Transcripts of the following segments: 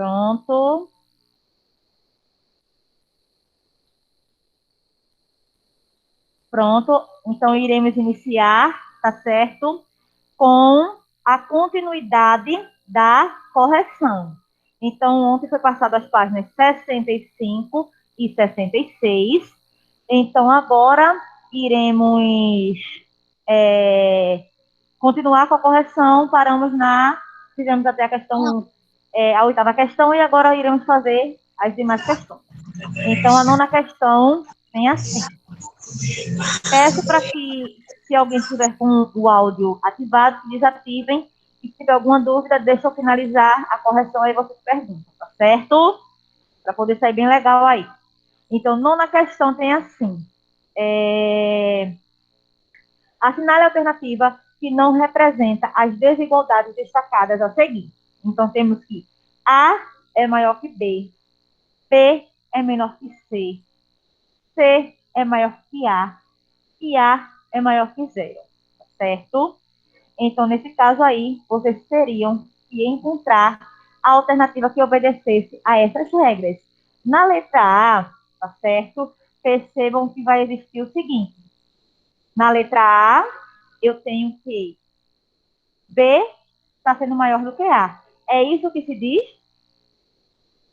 Pronto. Pronto. Então, iremos iniciar, tá certo? Com a continuidade da correção. Então, ontem foi passado as páginas 65 e 66. Então, agora iremos continuar com a correção. Fizemos até a questão, a oitava questão, e agora iremos fazer as demais questões. Então, a nona questão tem assim. Peço para que, se alguém estiver com o áudio ativado, desativem. E se tiver alguma dúvida, deixa eu finalizar a correção, aí vocês perguntam, tá certo? Para poder sair bem legal aí. Então, nona questão tem assim. Assinale a alternativa que não representa as desigualdades destacadas a seguir. Então, temos que A é maior que B, B é menor que C, C é maior que A e A é maior que zero, certo? Então, nesse caso aí, vocês teriam que encontrar a alternativa que obedecesse a essas regras. Na letra A, tá certo? Percebam que vai existir o seguinte. Na letra A, eu tenho que B está sendo maior do que A. É isso que se diz?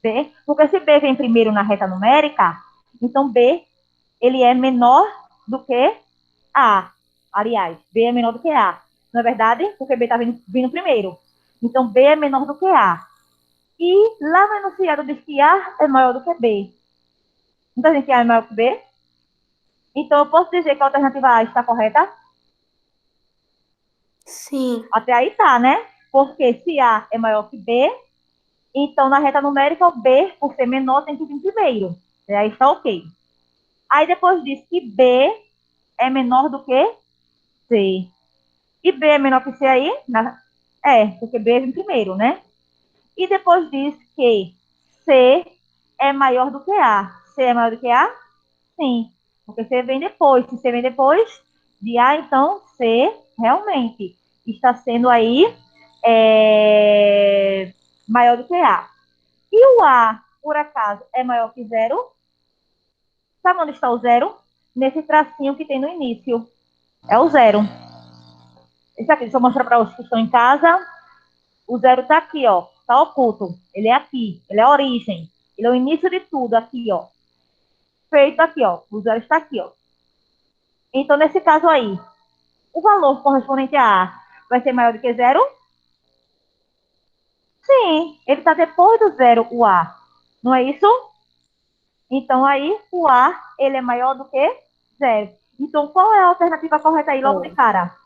B. Porque se B vem primeiro na reta numérica, então B ele é menor do que A. Aliás, B é menor do que A. Não é verdade? Porque B está vindo primeiro. Então, B é menor do que A. E lá no enunciado diz que A é maior do que B. Não está dizendo que A é maior que B? Então, eu posso dizer que a alternativa A está correta? Sim. Até aí tá, né? Porque se A é maior que B, então na reta numérica, o B, por ser menor, tem que vir primeiro. E aí está ok. Aí depois diz que B é menor do que C. E B é menor que C aí? Porque B vem primeiro, né? E depois diz que C é maior do que A. C é maior do que A? Sim, porque C vem depois. Se C vem depois de A, então C realmente está sendo aí maior do que A. E o A, por acaso, é maior que zero? Sabe onde está o zero? Nesse tracinho que tem no início. É o zero. Esse aqui, deixa eu mostrar para os que estão em casa. O zero está aqui, ó. Está oculto. Ele é aqui. Ele é a origem. Ele é o início de tudo aqui, ó. Feito aqui, ó. O zero está aqui, ó. Então, nesse caso aí, o valor correspondente a A vai ser maior do que zero? Sim. Ele está depois do zero, o A. Não é isso? Então, aí, o A, ele é maior do que zero. Então, qual é a alternativa correta aí, logo de cara?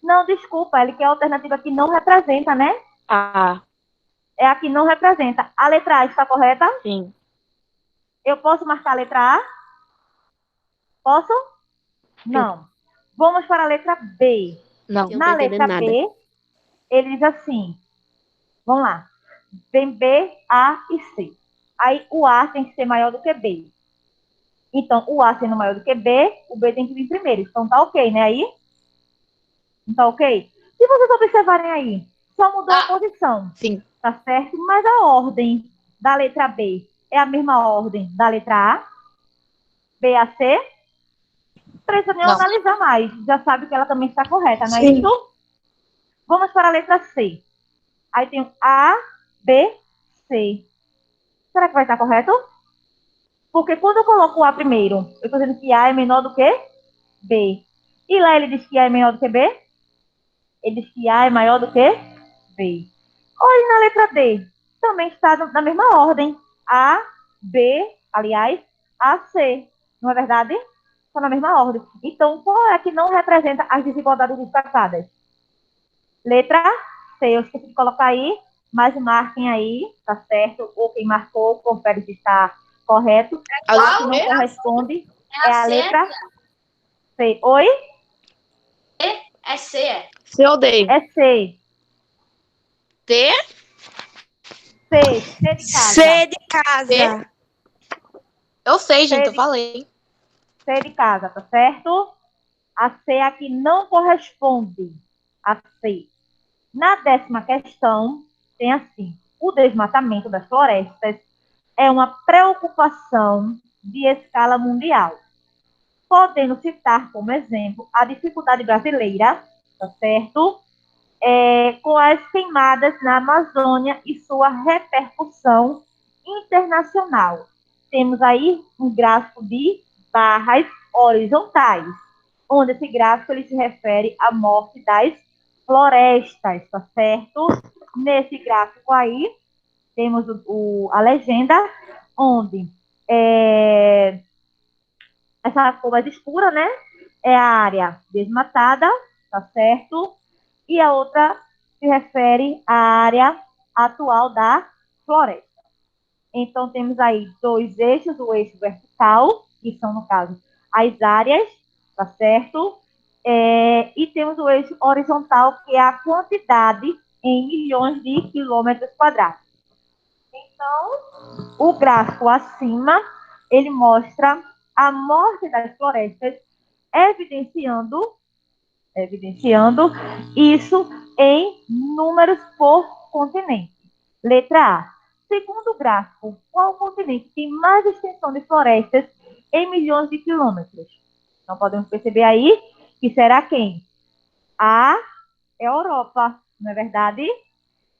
Não, desculpa, ele quer a alternativa que não representa, né? Ah, É a que não representa. A letra A está correta? sim. Eu posso marcar a letra A? Posso? Sim. Não. Vamos para a letra B. Não. Eu não tô Na entendendo letra nada. B, ele diz assim, vamos lá, vem B, A e C. Aí o A tem que ser maior do que B. Então, o A sendo maior do que B, o B tem que vir primeiro. Então, tá ok, né aí? Não tá ok? Se vocês observarem aí, só mudou a posição, Sim. tá certo? Mas a ordem da letra B é a mesma ordem da letra A, B a C. Precisa nem Não. analisar mais, já sabe que ela também está correta, não é Sim. isso? Vamos para a letra C. Aí tem A, B, C. Será que vai estar correto? Porque quando eu coloco o A primeiro, eu estou dizendo que A é menor do que B. E lá ele diz que A é menor do que B? Ele diz que A é maior do que B. Olha na letra D. Também está na mesma ordem. A, B, aliás, A, C. Não é verdade? Está na mesma ordem. Então, qual é a que não representa as desigualdades destacadas? Letra C. Eu esqueci de colocar aí, mas marquem aí, tá certo? Ou quem marcou, confere se está correto. A que não corresponde é a letra C. Oi? É C, é? C ou D? É C. D? C. C de casa. C de casa. Eu sei, gente, C eu de, falei. C de casa, tá certo? A C aqui não corresponde a C. Na décima questão, tem assim. o desmatamento das florestas é uma preocupação de escala mundial, podendo citar como exemplo a dificuldade brasileira, tá certo? Com as queimadas na Amazônia e sua repercussão internacional. Temos aí um gráfico de barras horizontais, onde esse gráfico ele se refere à morte das florestas, tá certo? Nesse gráfico aí, temos a legenda, onde essa cor mais escura, né? É a área desmatada, tá certo? E a outra se refere à área atual da floresta. Então, temos aí dois eixos, o eixo vertical, que são, no caso, as áreas, tá certo? E temos o eixo horizontal, que é a quantidade em milhões de quilômetros quadrados. Então, o gráfico acima, ele mostra a morte das florestas, evidenciando isso em números por continente. Letra A. Segundo o gráfico, qual continente tem mais extensão de florestas em milhões de quilômetros? Então, podemos perceber aí que será quem? A Europa, não é verdade?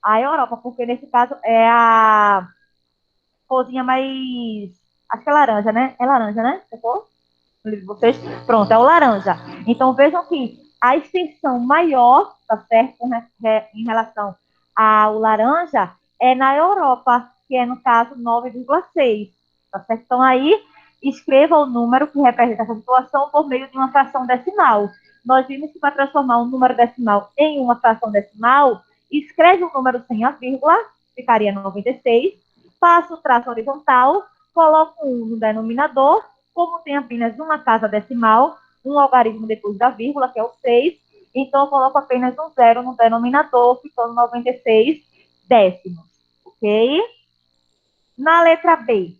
A Europa, porque nesse caso é a corzinha mais... Acho que é laranja, né? É laranja, né? Vocês? Pronto, é o laranja. Então, vejam que a extensão maior, tá certo? Em relação ao laranja, é na Europa, que é, no caso, 9,6. Tá certo? Então, aí, escreva o número que representa essa situação por meio de uma fração decimal. Nós vimos que para transformar um número decimal em uma fração decimal, escreve o número sem a vírgula, ficaria 96, passa o traço horizontal, coloca um 1 no denominador, como tem apenas uma casa decimal, um algarismo depois da vírgula, que é o 6, então eu coloco apenas um 0 no denominador, ficando 96 décimos, ok? Na letra B,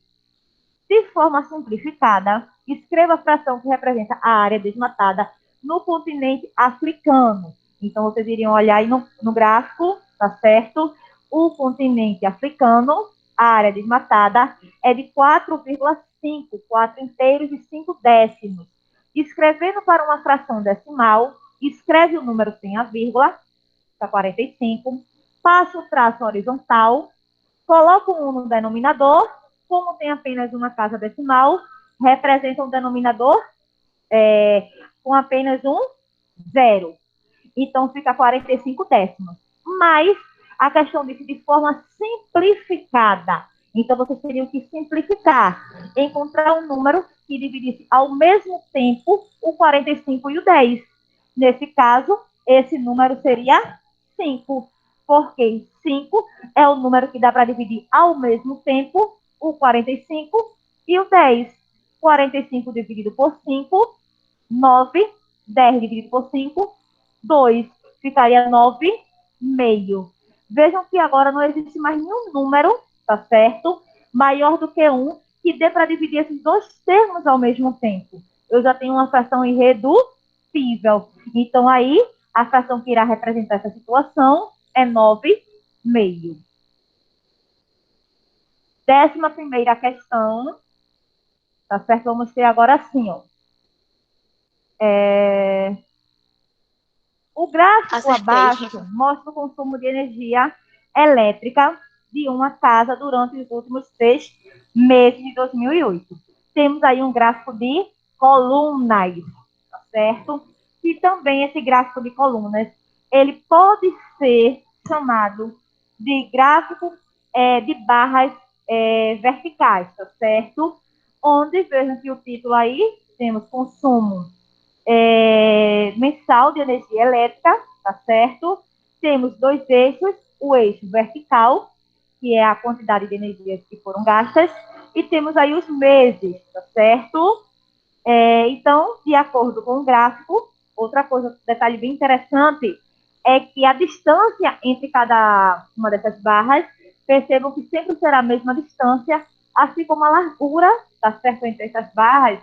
de forma simplificada, escreva a fração que representa a área desmatada no continente africano. Então, vocês iriam olhar aí no gráfico, tá certo? O continente africano, a área desmatada, é de 4,5, 4 inteiros e 5 décimos. Escrevendo para uma fração decimal, escreve o número sem a vírgula, está 45, passa o traço horizontal, coloca um 1 no denominador, como tem apenas uma casa decimal, representa um denominador com apenas um 0. Então, fica 45 décimos. Mas a questão diz de forma simplificada. Então, vocês teriam que simplificar, encontrar um número que dividisse ao mesmo tempo o 45 e o 10. Nesse caso, esse número seria 5, porque 5 é o número que dá para dividir ao mesmo tempo o 45 e o 10. 45 dividido por 5, 9. 10 dividido por 5, 2. Ficaria 9,5. Vejam que agora não existe mais nenhum número, tá certo? Maior do que 1, que dê para dividir esses dois termos ao mesmo tempo. Eu já tenho uma fração irredutível. Então, aí, a fração que irá representar essa situação é 9,5. 11ª questão, tá certo? Vamos ter agora assim, ó. O gráfico abaixo mostra o consumo de energia elétrica de uma casa durante os últimos 6 meses de 2008. Temos aí um gráfico de colunas, tá certo? E também esse gráfico de colunas, ele pode ser chamado de gráfico de barras verticais, tá certo? Onde, vejam que o título aí, temos consumo mensal de energia elétrica, tá certo? Temos dois eixos, o eixo vertical, que é a quantidade de energia que foram gastas, e temos aí os meses, tá certo? Então, de acordo com o gráfico, outra coisa, detalhe bem interessante, é que a distância entre cada uma dessas barras, percebam que sempre será a mesma distância, assim como a largura, tá certo, entre essas barras,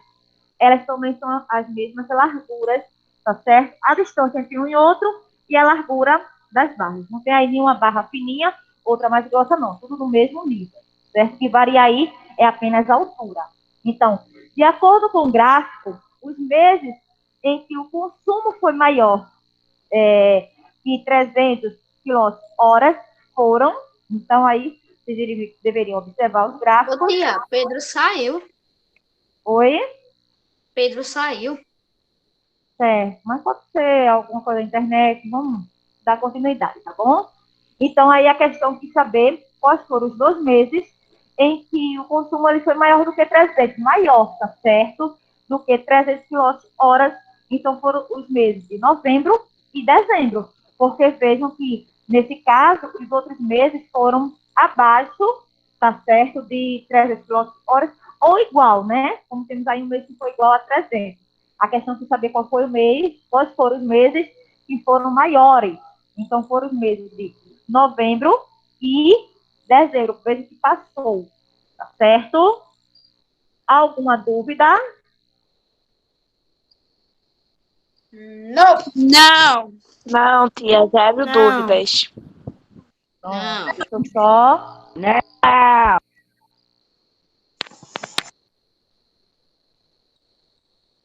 elas também são as mesmas larguras, tá certo? A distância entre um e outro e a largura das barras. Não tem aí nenhuma barra fininha outra mais grossa não, tudo no mesmo nível, certo? O que varia aí é apenas a altura. Então, de acordo com o gráfico, os meses em que o consumo foi maior que 300 kWh foram, então aí vocês deveriam observar os Ô, gráficos. tia, Pedro saiu. Oi? Pedro saiu. Certo, mas pode ser alguma coisa da internet, vamos dar continuidade, tá bom? Então, aí a questão de saber quais foram os 2 meses em que o consumo ele foi maior do que 300, maior, tá certo? Do que 300 kWh, então foram os meses de novembro e dezembro, porque vejam que, nesse caso, os outros meses foram abaixo, tá certo, de 300 kWh, ou igual, né? Como temos aí um mês que foi igual a 300. A questão de saber qual foi o mês, quais foram os meses que foram maiores. Então, foram os meses de novembro e dezembro, o mês que passou. Tá certo? Alguma dúvida? Não. Não. Não, tia, zero Não. dúvidas. Não. Deixa eu só Não.